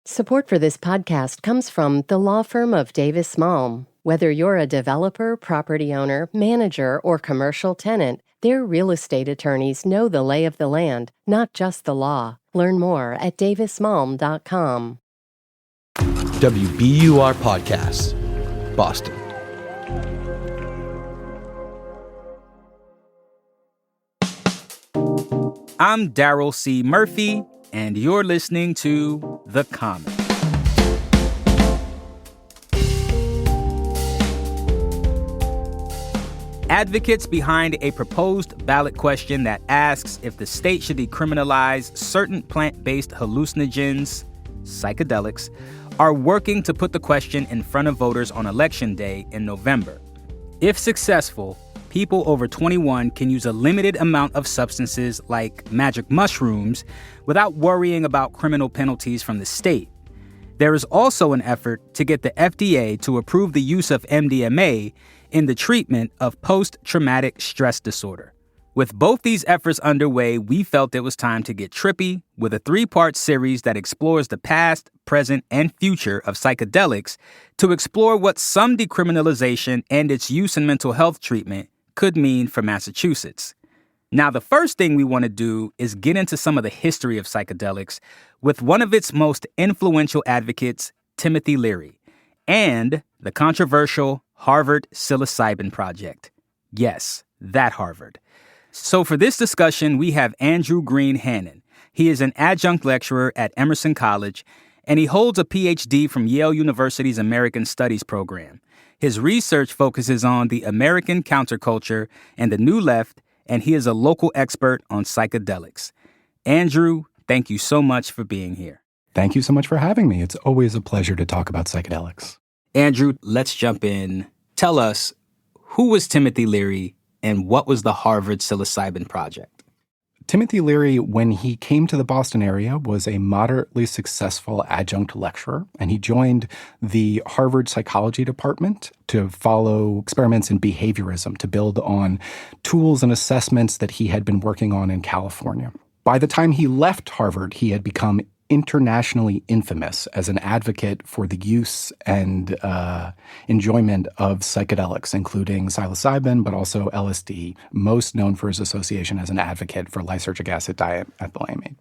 Support for this podcast comes from the law firm of Davis Malm. Whether you're a developer, property owner, manager, or commercial tenant, their real estate attorneys know the lay of the land, not just the law. Learn more at davismalm.com. WBUR Podcast, Boston. I'm Daryl C. Murphy, and you're listening to The Comment. Advocates behind a proposed ballot question that asks if the state should decriminalize certain plant-based hallucinogens, psychedelics, are working to put the question in front of voters on Election Day in November. If successful, people over 21 can use a limited amount of substances like magic mushrooms without worrying about criminal penalties from the state. There is also an effort to get the FDA to approve the use of MDMA in the treatment of post-traumatic stress disorder. With both these efforts underway, we felt it was time to get trippy with a 3-part series that explores the past, present, and future of psychedelics to explore what some decriminalization and its use in mental health treatment could mean for Massachusetts. Now, the first thing we want to do is get into some of the history of psychedelics with one of its most influential advocates, Timothy Leary, and the controversial Harvard Psilocybin Project. Yes, that Harvard. So for this discussion, we have Andrew Green Hannon. He is an adjunct lecturer at Emerson College, and he holds a Ph.D. from Yale University's American Studies program. His research focuses on the American counterculture and the New Left, and he is a local expert on psychedelics. Andrew, thank you so much for being here. Thank you so much for having me. It's always a pleasure to talk about psychedelics. Andrew, let's jump in. Tell us, who was Timothy Leary and what was the Harvard Psilocybin Project? Timothy Leary, when he came to the Boston area, was a moderately successful adjunct lecturer, and he joined the Harvard Psychology Department to follow experiments in behaviorism, to build on tools and assessments that he had been working on in California. By the time he left Harvard, he had become internationally infamous as an advocate for the use and enjoyment of psychedelics, including psilocybin, but also LSD, most known for his association as an advocate for lysergic acid diethylamide.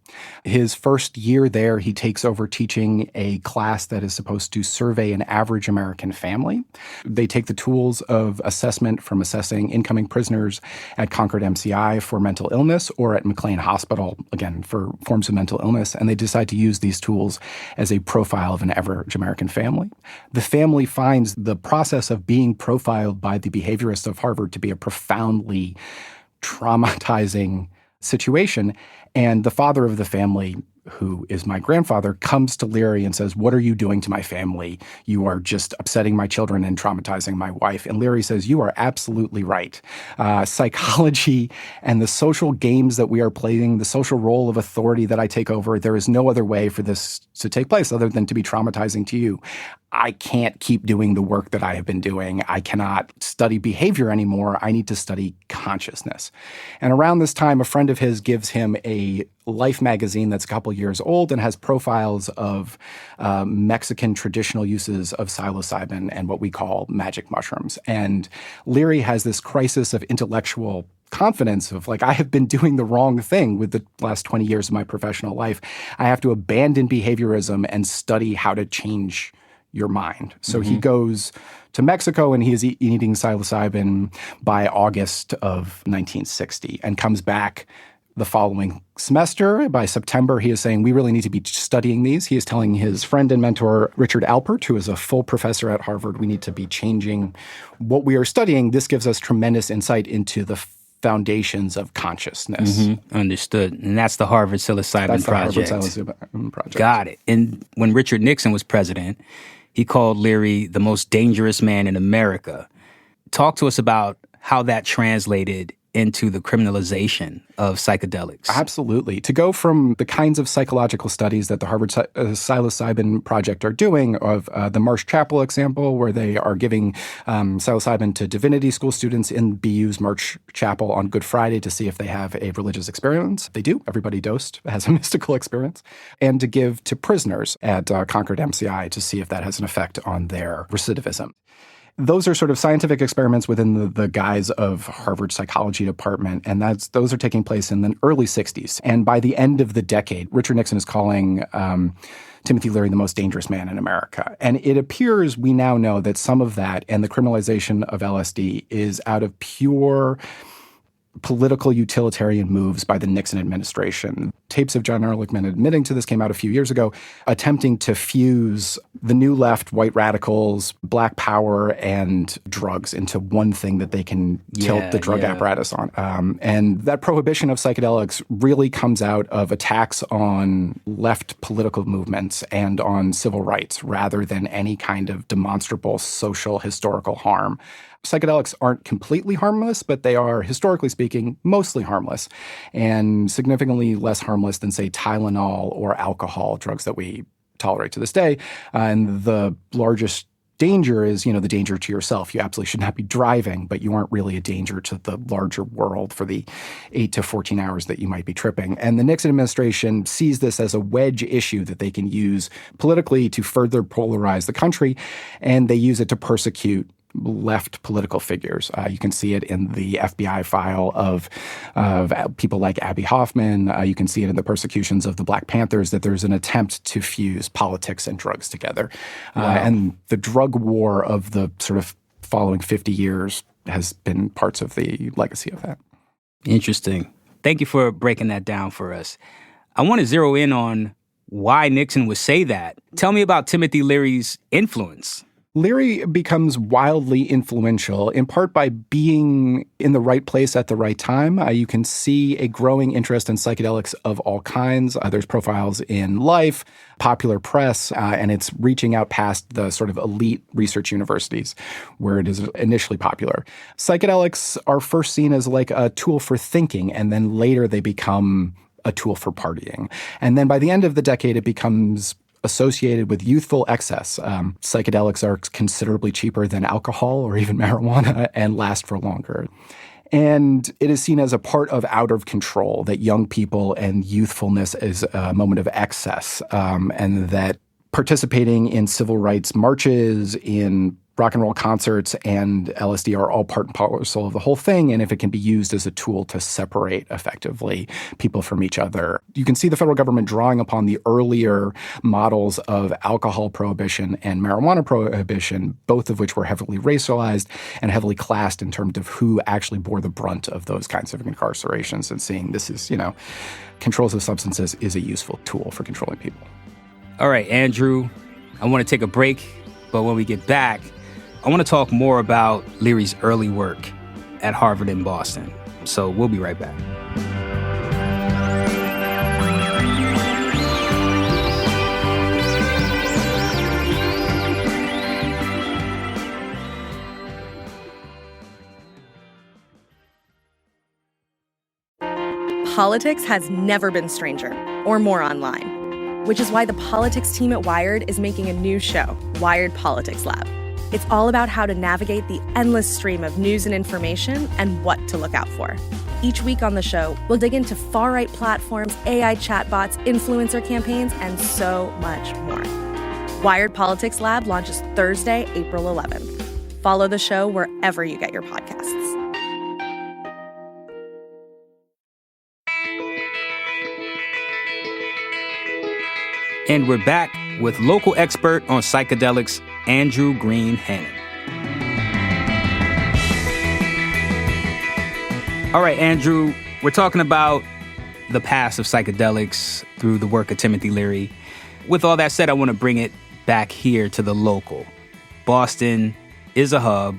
His first year there, he takes over teaching a class that is supposed to survey an average American family. They take the tools of assessment from assessing incoming prisoners at Concord MCI for mental illness or at McLean Hospital, again, for forms of mental illness, and they decide to use these tools as a profile of an average American family. The family finds the process of being profiled by the behaviorists of Harvard to be a profoundly traumatizing situation. And the father of the family, who is my grandfather, comes to Leary and says, "What are you doing to my family? You are just upsetting my children and traumatizing my wife." And Leary says, "You are absolutely right. Psychology and the social games that we are playing, the social role of authority that I take over, there is no other way for this to take place other than to be traumatizing to you. I can't keep doing the work that I have been doing. I cannot study behavior anymore. I need to study consciousness." And around this time, a friend of his gives him a Life magazine that's a couple years old and has profiles of Mexican traditional uses of psilocybin and what we call magic mushrooms. And Leary has this crisis of intellectual confidence of like, I have been doing the wrong thing with the last 20 years of my professional life. I have to abandon behaviorism and study how to change your mind. So he goes to Mexico and he is eating psilocybin by August of 1960 and comes back the following semester. By September, he is saying, we really need to be studying these. He is telling his friend and mentor, Richard Alpert, who is a full professor at Harvard, we need to be changing what we are studying. This gives us tremendous insight into the foundations of consciousness. Understood. And that's the Harvard Psilocybin Project. That's the Harvard Psilocybin Project. Got it. And when Richard Nixon was president, he called Leary the most dangerous man in America. Talk to us about how that translated into the criminalization of psychedelics. Absolutely. To go from the kinds of psychological studies that the Harvard psilocybin project are doing, of the Marsh Chapel example, where they are giving psilocybin to divinity school students in BU's Marsh Chapel on Good Friday to see if they have a religious experience. They do. Everybody dosed has a mystical experience. And to give to prisoners at Concord MCI to see if that has an effect on their recidivism. Those are sort of scientific experiments within the guise of Harvard Psychology Department, and those are taking place in the early 60s. And by the end of the decade, Richard Nixon is calling Timothy Leary the most dangerous man in America. And it appears we now know that some of that and the criminalization of LSD is out of pure political utilitarian moves by the Nixon administration. Tapes of John Ehrlichman admitting to this came out a few years ago, attempting to fuse the new left, white radicals, black power, and drugs into one thing that they can tilt the drug apparatus on. And that prohibition of psychedelics really comes out of attacks on left political movements and on civil rights rather than any kind of demonstrable social historical harm. Psychedelics aren't completely harmless, but they are, historically speaking, mostly harmless and significantly less harmless than, say, Tylenol or alcohol, drugs that we tolerate to this day. And the largest danger is, the danger to yourself. You absolutely should not be driving, but you aren't really a danger to the larger world for the 8 to 14 hours that you might be tripping. And the Nixon administration sees this as a wedge issue that they can use politically to further polarize the country, and they use it to persecute left political figures. You can see it in the FBI file of people like Abby Hoffman. You can see it in the persecutions of the Black Panthers, that there's an attempt to fuse politics and drugs together. And the drug war of the sort of following 50 years has been parts of the legacy of that. Interesting. Thank you for breaking that down for us. I want to zero in on why Nixon would say that. Tell me about Timothy Leary's influence. Leary becomes wildly influential, in part by being in the right place at the right time. You can see a growing interest in psychedelics of all kinds. There's profiles in Life, popular press, and it's reaching out past the sort of elite research universities where it is initially popular. Psychedelics are first seen as like a tool for thinking, and then later they become a tool for partying. And then by the end of the decade, it becomes associated with youthful excess. Psychedelics are considerably cheaper than alcohol or even marijuana and last for longer. And it is seen as a part of out of control, that young people and youthfulness is a moment of excess, and that participating in civil rights marches, in rock and roll concerts, and LSD are all part and parcel of the whole thing. And if it can be used as a tool to separate effectively people from each other, you can see the federal government drawing upon the earlier models of alcohol prohibition and marijuana prohibition, both of which were heavily racialized and heavily classed in terms of who actually bore the brunt of those kinds of incarcerations, and seeing this is, controls of substances is a useful tool for controlling people. All right, Andrew, I want to take a break, but when we get back, I want to talk more about Leary's early work at Harvard and Boston. So we'll be right back. Politics has never been stranger or more online, which is why the politics team at Wired is making a new show, Wired Politics Lab. It's all about how to navigate the endless stream of news and information and what to look out for. Each week on the show, we'll dig into far-right platforms, AI chatbots, influencer campaigns, and so much more. Wired Politics Lab launches Thursday, April 11th. Follow the show wherever you get your podcasts. And we're back with local expert on psychedelics, Andrew Green Hannon. All right, Andrew, we're talking about the past of psychedelics through the work of Timothy Leary. With all that said, I want to bring it back here to the local. Boston is a hub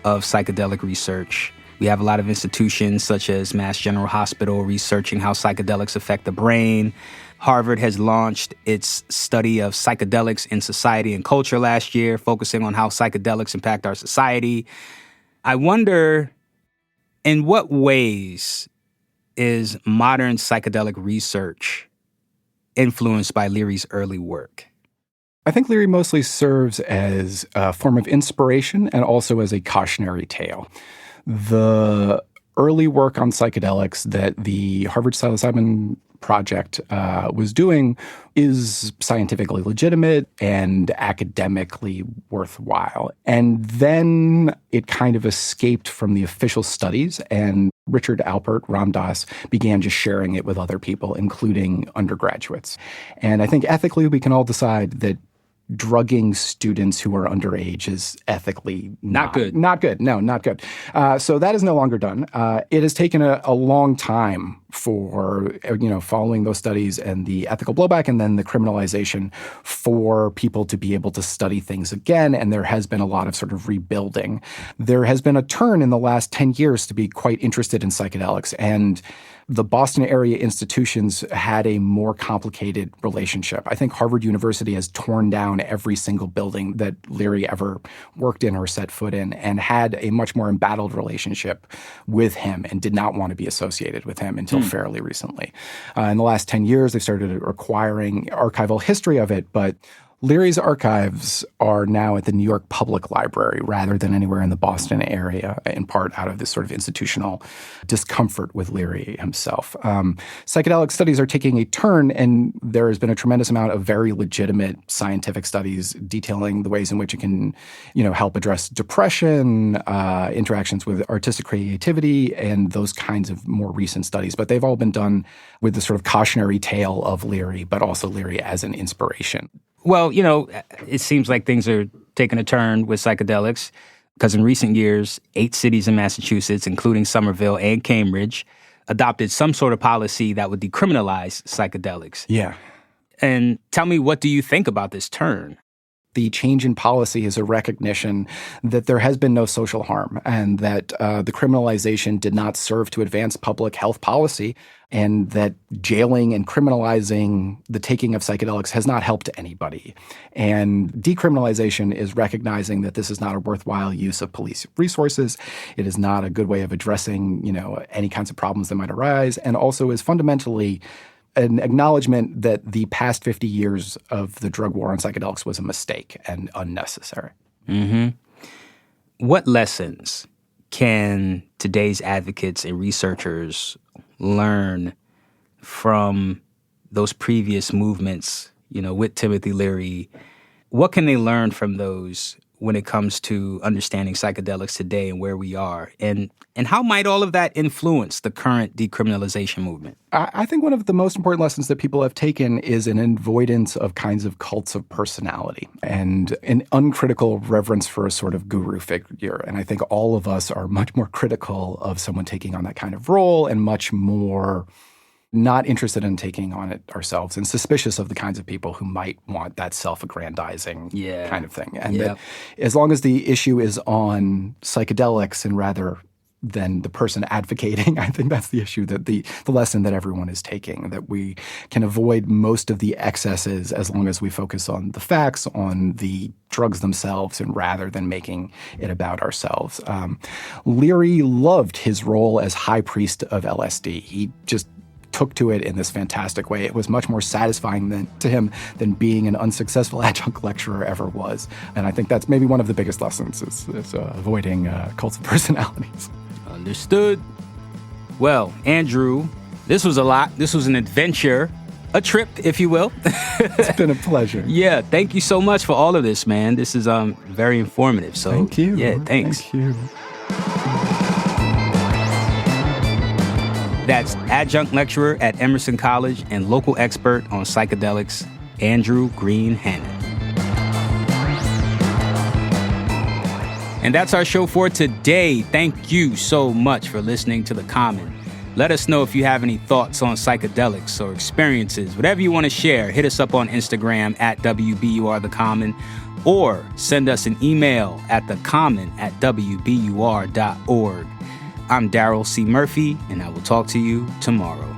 of psychedelic research. We have a lot of institutions such as Mass General Hospital researching how psychedelics affect the brain. Harvard has launched its study of psychedelics in society and culture last year, focusing on how psychedelics impact our society. I wonder, In what ways is modern psychedelic research influenced by Leary's early work? I think Leary mostly serves as a form of inspiration and also as a cautionary tale. The early work on psychedelics that the Harvard psilocybin project was doing is scientifically legitimate and academically worthwhile. And then it kind of escaped from the official studies, and Richard Alpert Ramdas began just sharing it with other people, including undergraduates. And I think ethically we can all decide that drugging students who are underage is ethically not good. Not good. No, not good. So that is no longer done. It has taken a long time for, following those studies and the ethical blowback and then the criminalization for people to be able to study things again. And there has been a lot of sort of rebuilding. There has been a turn in the last 10 years to be quite interested in psychedelics. And the Boston area institutions had a more complicated relationship. I think Harvard University has torn down every single building that Leary ever worked in or set foot in and had a much more embattled relationship with him and did not want to be associated with him until fairly recently. In the last 10 years, they've started acquiring archival history of it, but Leary's archives are now at the New York Public Library rather than anywhere in the Boston area, in part out of this sort of institutional discomfort with Leary himself. Psychedelic studies are taking a turn, and there has been a tremendous amount of very legitimate scientific studies detailing the ways in which it can, help address depression, interactions with artistic creativity, and those kinds of more recent studies. But they've all been done with the sort of cautionary tale of Leary, but also Leary as an inspiration. Well, it seems like things are taking a turn with psychedelics because in recent years, 8 cities in Massachusetts, including Somerville and Cambridge, adopted some sort of policy that would decriminalize psychedelics. Yeah. And tell me, what do you think about this turn? The change in policy is a recognition that there has been no social harm and that the criminalization did not serve to advance public health policy, and that jailing and criminalizing the taking of psychedelics has not helped anybody. And decriminalization is recognizing that this is not a worthwhile use of police resources. It is not a good way of addressing, any kinds of problems that might arise, and also is fundamentally an acknowledgement that the past 50 years of the drug war on psychedelics was a mistake and unnecessary. Mm-hmm. What lessons can today's advocates and researchers learn from those previous movements, with Timothy Leary? What can they learn from those when it comes to understanding psychedelics today and where we are? And how might all of that influence the current decriminalization movement? I think one of the most important lessons that people have taken is an avoidance of kinds of cults of personality and an uncritical reverence for a sort of guru figure. And I think all of us are much more critical of someone taking on that kind of role and much more not interested in taking on it ourselves and suspicious of the kinds of people who might want that self-aggrandizing kind of thing. And that as long as the issue is on psychedelics and rather than the person advocating, I think that's the issue, that the lesson that everyone is taking, that we can avoid most of the excesses as long as we focus on the facts, on the drugs themselves, and rather than making it about ourselves. Leary loved his role as high priest of LSD. He just took to it in this fantastic way. It was much more satisfying to him than being an unsuccessful adjunct lecturer ever was. And I think that's maybe one of the biggest lessons is avoiding cults of personalities. Understood. Well, Andrew, this was a lot. This was an adventure, a trip, if you will. It's been a pleasure. Yeah, thank you so much for all of this, man. This is very informative. So thank you. Yeah, thanks. Thank you. That's adjunct lecturer at Emerson College and local expert on psychedelics, Andrew Green Hannon. And that's our show for today. Thank you so much for listening to The Common. Let us know if you have any thoughts on psychedelics or experiences. Whatever you want to share, hit us up on Instagram at WBURTheCommon or send us an email at thecommon@wbur.org. I'm Daryl C. Murphy, and I will talk to you tomorrow.